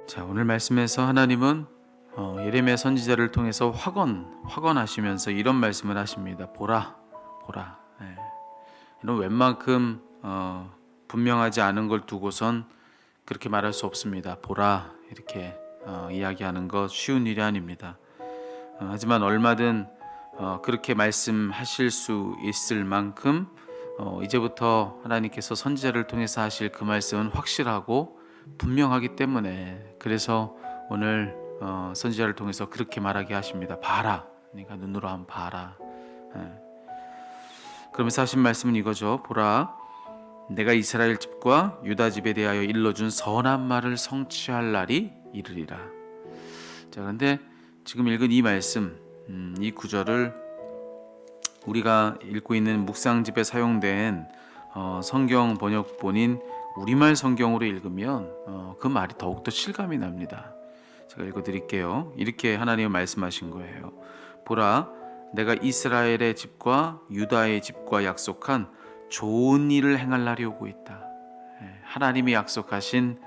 자, 오늘 말씀에서 하나님은 예레미야 선지자를 통해서 확언하시면서 이런 말씀을 하십니다. 보라, 보라. 이런 웬만큼 분명하지 않은 걸 두고선 그렇게 말할 수 없습니다. 보라, 이렇게 이야기하는 것 쉬운 일이 아닙니다. 하지만 얼마든 그렇게 말씀하실 수 있을 만큼 이제부터 하나님께서 선지자를 통해서 하실 그 말씀은 확실하고 분명하기 때문에, 그래서 오늘 선지자를 통해서 그렇게 말하게 하십니다. 봐라, 네가 눈으로 한번 봐라. 그러면서 하신 말씀은 이거죠. 보라, 내가 이스라엘 집과 유다 집에 대하여 일러준 선한 말을 성취할 날이 이르리라. 자, 그런데 지금 읽은 이 말씀, 이 구절을 우리가 읽고 있는 묵상집에 사용된 성경 번역본인 우리말 성경으로 읽으면 그 말이 더욱더 실감이 납니다. 제가 읽어드릴게요. 이렇게 하나님은 말씀하신 거예요. 보라, 내가 이스라엘의 집과 유다의 집과 약속한 좋은 일을 행할 날이 오고 있다. 하나님이 약속하신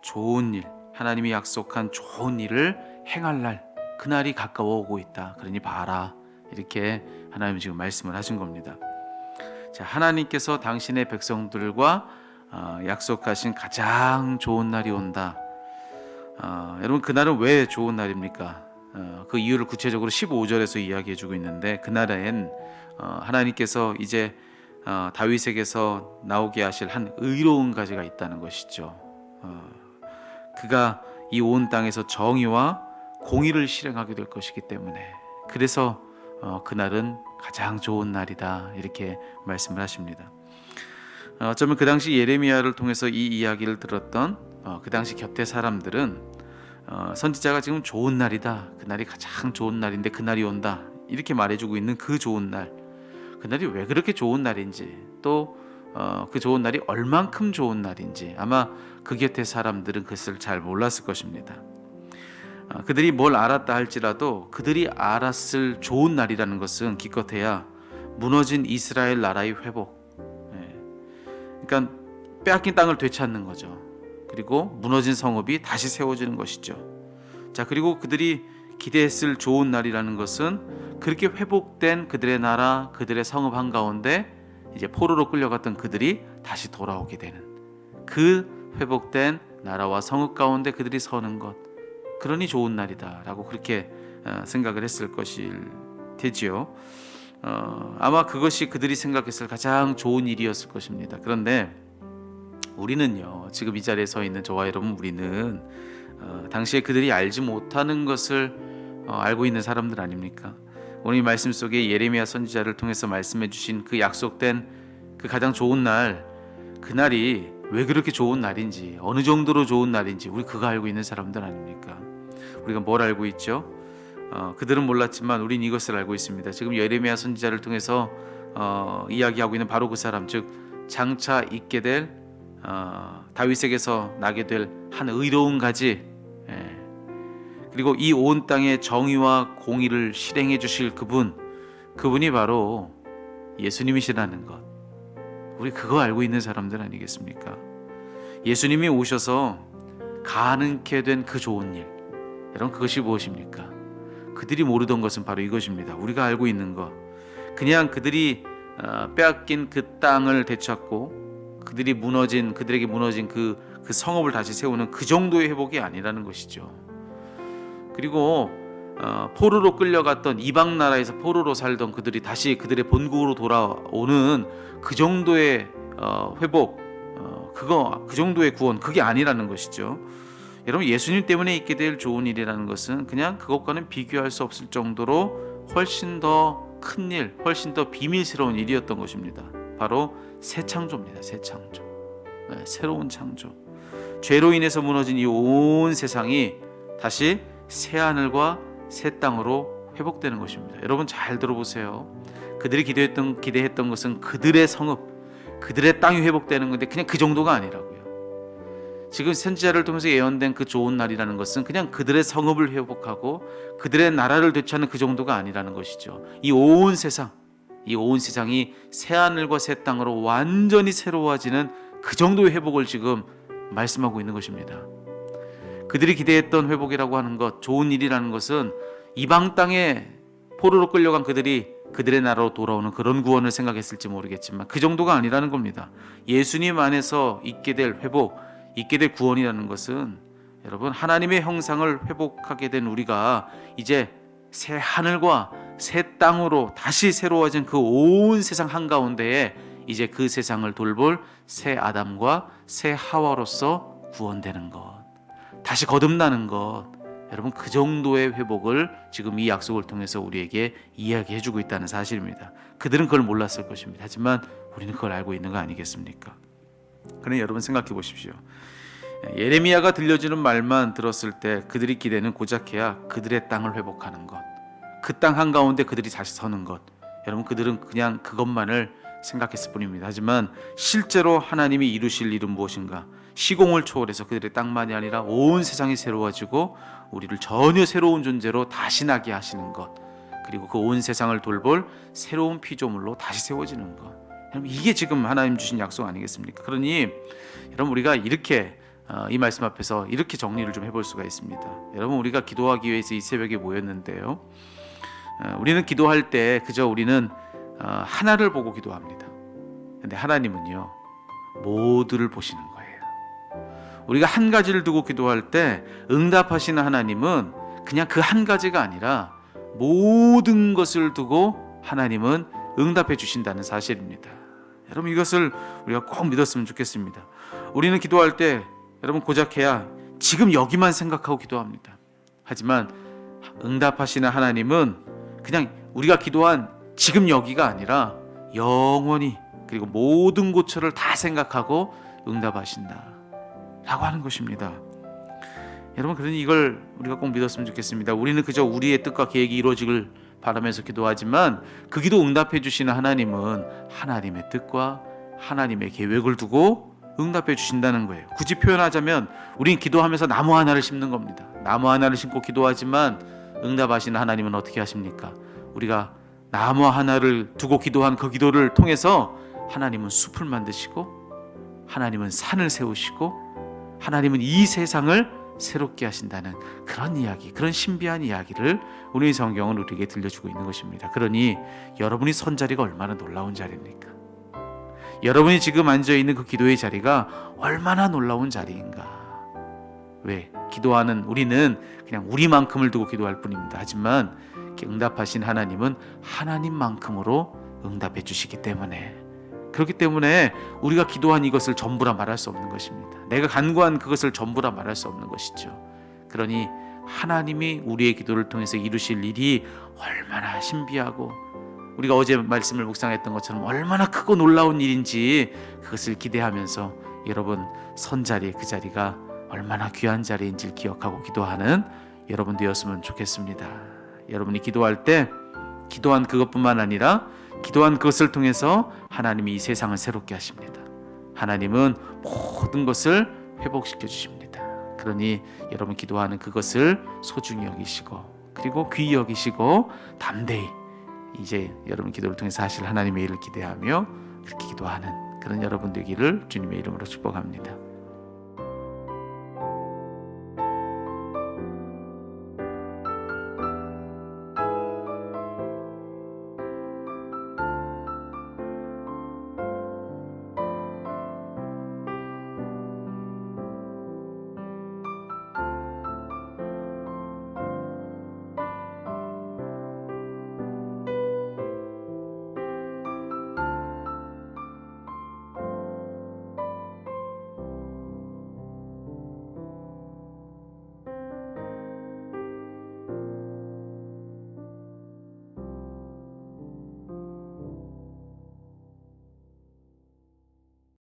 좋은 일, 하나님이 약속한 좋은 일을 행할 날, 그날이 가까워 오고 있다. 그러니 봐라, 이렇게 하나님 지금 말씀을 하신 겁니다. 자, 하나님께서 당신의 백성들과 약속하신 가장 좋은 날이 온다. 여러분, 그날은 왜 좋은 날입니까? 그 이유를 구체적으로 15절에서 이야기해주고 있는데, 그날엔 하나님께서 이제 다윗에게서 나오게 하실 한 의로운 가지가 있다는 것이죠. 그가 이 온 땅에서 정의와 공의를 실행하게 될 것이기 때문에, 그래서 그날은 가장 좋은 날이다, 이렇게 말씀을 하십니다. 어쩌면 그 당시 예레미야를 통해서 이 이야기를 들었던 그 당시 곁에 사람들은 선지자가 지금 좋은 날이다, 그날이 가장 좋은 날인데 그날이 온다, 이렇게 말해주고 있는 그 좋은 날, 그날이 왜 그렇게 좋은 날인지, 또 그 좋은 날이 얼만큼 좋은 날인지 아마 그 곁에 사람들은 그것을 잘 몰랐을 것입니다. 그들이 뭘 알았다 할지라도 그들이 알았을 좋은 날이라는 것은 기껏해야 무너진 이스라엘 나라의 회복, 그러니까 빼앗긴 땅을 되찾는 거죠. 그리고 무너진 성읍이 다시 세워지는 것이죠. 자, 그리고 그들이 기대했을 좋은 날이라는 것은 그렇게 회복된 그들의 나라, 그들의 성읍 한가운데 이제 포로로 끌려갔던 그들이 다시 돌아오게 되는, 그 회복된 나라와 성읍 가운데 그들이 서는 것, 그러니 좋은 날이다 라고 그렇게 생각을 했을 것일 테지요. 아마 그것이 그들이 생각했을 가장 좋은 일이었을 것입니다. 그런데 우리는요, 지금 이 자리에 서 있는 저와 여러분, 우리는 당시에 그들이 알지 못하는 것을 알고 있는 사람들 아닙니까? 오늘 이 말씀 속에 예레미야 선지자를 통해서 말씀해 주신 그 약속된 그 가장 좋은 날, 그날이 왜 그렇게 좋은 날인지, 어느 정도로 좋은 날인지 우리 그거 알고 있는 사람들 아닙니까? 우리가 뭘 알고 있죠? 그들은 몰랐지만 우린 이것을 알고 있습니다. 지금 예레미야 선지자를 통해서 이야기하고 있는 바로 그 사람, 즉 장차 있게 될 다윗에게서 나게 될 한 의로운 가지, 그리고 이 온 땅에 정의와 공의를 실행해 주실 그분이 바로 예수님이시라는 것, 우리 그거 알고 있는 사람들 아니겠습니까? 예수님이 오셔서 가능케 된 그 좋은 일, 여러분, 그것이 무엇입니까? 그들이 모르던 것은 바로 이것입니다. 우리가 알고 있는 것, 그냥 그들이 빼앗긴 그 땅을 되찾고 그들에게 무너진 그 성읍을 다시 세우는 그 정도의 회복이 아니라는 것이죠. 그리고 포로로 끌려갔던 이방 나라에서 포로로 살던 그들이 다시 그들의 본국으로 돌아오는 그 정도의 회복, 그 정도의 구원, 그게 아니라는 것이죠. 여러분, 예수님 때문에 있게 될 좋은 일이라는 것은 그냥 그것과는 비교할 수 없을 정도로 훨씬 더 큰 일, 훨씬 더 비밀스러운 일이었던 것입니다. 바로 새 창조입니다. 새 창조, 새로운 창조. 죄로 인해서 무너진 이 온 세상이 다시 새 하늘과 새 땅으로 회복되는 것입니다. 여러분, 잘 들어보세요. 그들이 기대했던 것은 그들의 성읍, 그들의 땅이 회복되는 건데 그냥 그 정도가 아니라고요. 지금 선지자를 통해서 예언된 그 좋은 날이라는 것은 그냥 그들의 성읍을 회복하고 그들의 나라를 되찾는 그 정도가 아니라는 것이죠. 이 온 세상이 새 하늘과 새 땅으로 완전히 새로워지는 그 정도의 회복을 지금 말씀하고 있는 것입니다. 그들이 기대했던 회복이라고 하는 것, 좋은 일이라는 것은 이방 땅에 포로로 끌려간 그들이 그들의 나라로 돌아오는 그런 구원을 생각했을지 모르겠지만 그 정도가 아니라는 겁니다. 예수님 안에서 있게 될 회복, 있게 될 구원이라는 것은 여러분, 하나님의 형상을 회복하게 된 우리가 이제 새 하늘과 새 땅으로 다시 새로워진 그 온 세상 한가운데에 이제 그 세상을 돌볼 새 아담과 새 하와로서 구원되는 것, 다시 거듭나는 것, 여러분, 그 정도의 회복을 지금 이 약속을 통해서 우리에게 이야기해주고 있다는 사실입니다. 그들은 그걸 몰랐을 것입니다. 하지만 우리는 그걸 알고 있는 거 아니겠습니까? 그러니 여러분 생각해 보십시오. 예레미야가 들려주는 말만 들었을 때 그들이 기대는 고작해야 그들의 땅을 회복하는 것, 그 땅 한가운데 그들이 다시 서는 것, 여러분, 그들은 그냥 그것만을 생각했을 뿐입니다. 하지만 실제로 하나님이 이루실 일은 무엇인가? 시공을 초월해서 그들의 땅만이 아니라 온 세상이 새로워지고 우리를 전혀 새로운 존재로 다시 나게 하시는 것, 그리고 그 온 세상을 돌볼 새로운 피조물로 다시 세워지는 것, 여러분, 이게 지금 하나님 주신 약속 아니겠습니까? 그러니 여러분, 우리가 이렇게 이 말씀 앞에서 이렇게 정리를 좀 해볼 수가 있습니다. 여러분, 우리가 기도하기 위해서 이 새벽에 모였는데요, 우리는 기도할 때 그저 우리는 하나를 보고 기도합니다. 근데 하나님은요, 모두를 보시는 거예요. 우리가 한 가지를 두고 기도할 때 응답하시는 하나님은 그냥 그 한 가지가 아니라 모든 것을 두고 하나님은 응답해 주신다는 사실입니다. 여러분, 이것을 우리가 꼭 믿었으면 좋겠습니다. 우리는 기도할 때 여러분 고작해야 지금 여기만 생각하고 기도합니다. 하지만 응답하시는 하나님은 그냥 우리가 기도한 지금 여기가 아니라 영원히, 그리고 모든 고초를 다 생각하고 응답하신다 라고 하는 것입니다. 여러분, 그러니 이걸 우리가 꼭 믿었으면 좋겠습니다. 우리는 그저 우리의 뜻과 계획이 이루어지길 바라면서 기도하지만 그 기도 응답해 주시는 하나님은 하나님의 뜻과 하나님의 계획을 두고 응답해 주신다는 거예요. 굳이 표현하자면 우린 기도하면서 나무 하나를 심는 겁니다. 나무 하나를 심고 기도하지만 응답하시는 하나님은 어떻게 하십니까? 우리가 나무 하나를 두고 기도한 그 기도를 통해서 하나님은 숲을 만드시고 하나님은 산을 세우시고 하나님은 이 세상을 새롭게 하신다는 그런 이야기, 그런 신비한 이야기를 우리 성경은 우리에게 들려주고 있는 것입니다. 그러니 여러분이 선 자리가 얼마나 놀라운 자리입니까? 여러분이 지금 앉아있는 그 기도의 자리가 얼마나 놀라운 자리인가? 왜? 기도하는 우리는 그냥 우리만큼을 두고 기도할 뿐입니다. 하지만 응답하신 하나님은 하나님만큼으로 응답해 주시기 때문에, 그렇기 때문에 우리가 기도한 이것을 전부라 말할 수 없는 것입니다. 내가 간구한 그것을 전부라 말할 수 없는 것이죠. 그러니 하나님이 우리의 기도를 통해서 이루실 일이 얼마나 신비하고 우리가 어제 말씀을 묵상했던 것처럼 얼마나 크고 놀라운 일인지 그것을 기대하면서 여러분 선자리, 그 자리가 얼마나 귀한 자리인지를 기억하고 기도하는 여러분 되었으면 좋겠습니다. 여러분이 기도할 때 기도한 그것뿐만 아니라 기도한 그것을 통해서 하나님이 이 세상을 새롭게 하십니다. 하나님은 모든 것을 회복시켜 주십니다. 그러니 여러분 기도하는 그것을 소중히 여기시고 그리고 귀히 여기시고 담대히 이제 여러분 기도를 통해서 하실 하나님의 일을 기대하며 그렇게 기도하는 그런 여러분 되기를 주님의 이름으로 축복합니다.